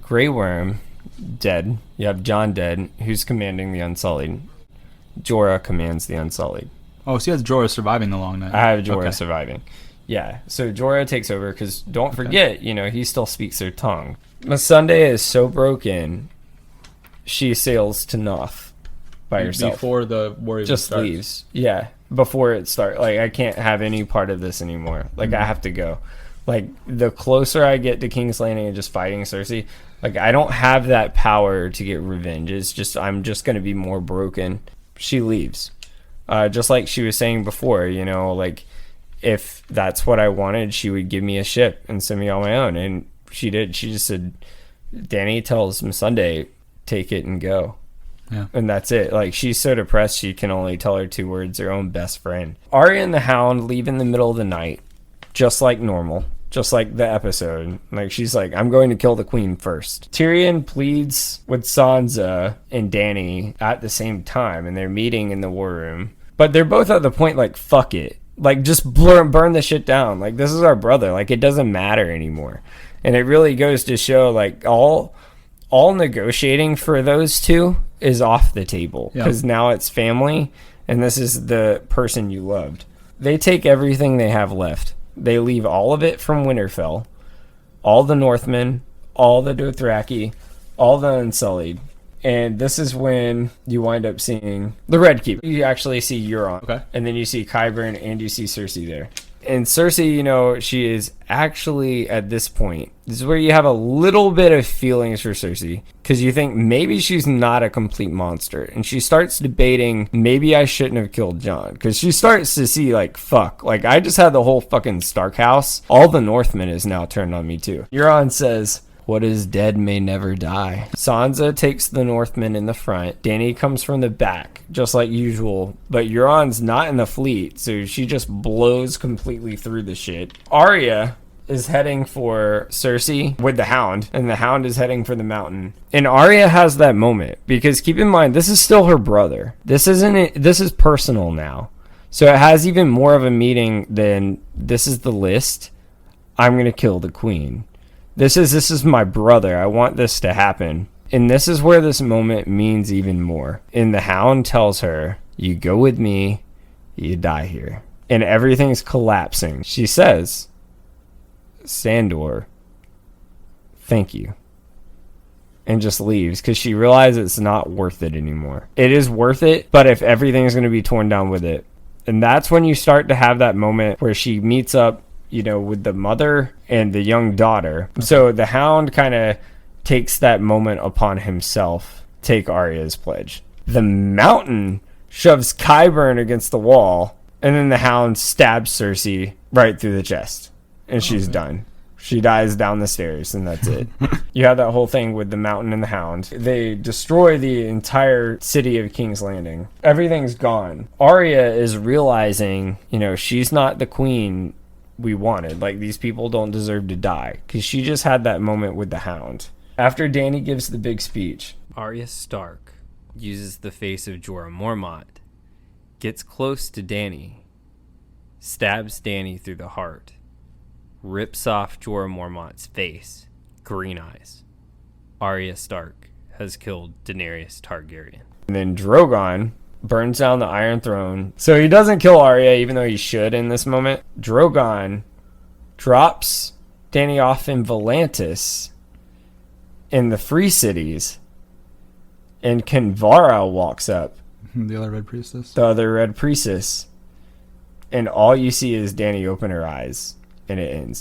Grey Worm dead. You have Jon dead, who's commanding the Unsullied. Jorah commands the Unsullied. Oh, so he has Jorah surviving the long night. I have Jorah surviving. Yeah, so Jorah takes over because don't forget, he still speaks their tongue. Missandei is so broken, she sails to Noth by herself. Before the war just starts. Leaves. Yeah, before it starts. Like, I can't have any part of this anymore. Like, I have to go. Like, the closer I get to King's Landing and just fighting Cersei, like, I don't have that power to get revenge. It's just, I'm just going to be more broken. She leaves. Just like she was saying before, like, if that's what I wanted, she would give me a ship and send me on my own. And she did. She just said, Dany tells Missandei, take it and go. Yeah. And that's it. Like, she's so depressed she can only tell her 2 words, her own best friend. Arya and the Hound leave in the middle of the night, just like normal, just like the episode. Like, she's like, I'm going to kill the queen first. Tyrion pleads with Sansa and Dany at the same time, and they're meeting in the war room. But they're both at the point, like, fuck it. Like, just burn the shit down. Like, this is our brother. Like, it doesn't matter anymore. And it really goes to show, like, all negotiating for those two is off the table. Because now it's family, and this is the person you loved. They take everything they have left. They leave all of it from Winterfell. All the Northmen, all the Dothraki, all the Unsullied. And this is when you wind up seeing the Red Keep. You actually see Euron. Okay. And then you see Qyburn and you see Cersei there. And Cersei, she is actually, at this point, this is where you have a little bit of feelings for Cersei. Because you think maybe she's not a complete monster. And she starts debating, maybe I shouldn't have killed Jon. Because she starts to see, like, fuck. Like, I just had the whole fucking Stark house. All the Northmen is now turned on me, too. Euron says, what is dead may never die. Sansa takes the Northmen in the front. Dany comes from the back, just like usual. But Euron's not in the fleet, so she just blows completely through the shit. Arya is heading for Cersei with the Hound, and the Hound is heading for the mountain. And Arya has that moment, because keep in mind, this is still her brother. This is personal now. So it has even more of a meaning than, this is the list. I'm going to kill the queen. This is my brother. I want this to happen. And this is where this moment means even more. And the Hound tells her, you go with me, you die here. And everything's collapsing. She says, Sandor, thank you. And just leaves because she realizes it's not worth it anymore. It is worth it, but if everything's going to be torn down with it. And that's when you start to have that moment where she meets up, with the mother and the young daughter. So the Hound kind of takes that moment upon himself, take Arya's pledge. The Mountain shoves Qyburn against the wall, and then the Hound stabs Cersei right through the chest. And she's done. She dies down the stairs, and that's it. You have that whole thing with the Mountain and the Hound. They destroy the entire city of King's Landing. Everything's gone. Arya is realizing, she's not the queen we wanted. Like, these people don't deserve to die, because she just had that moment with the Hound. After Dany gives the big speech, Arya Stark uses the face of Jorah Mormont, gets close to Dany, stabs Dany through the heart, rips off Jorah Mormont's face, green eyes. Arya Stark has killed Daenerys Targaryen. And then Drogon burns down the Iron Throne. So he doesn't kill Arya, even though he should in this moment. Drogon drops Dany off in Volantis in the Free Cities. And Kinvara walks up. The other Red Priestess. The other Red Priestess. And all you see is Dany open her eyes. And it ends.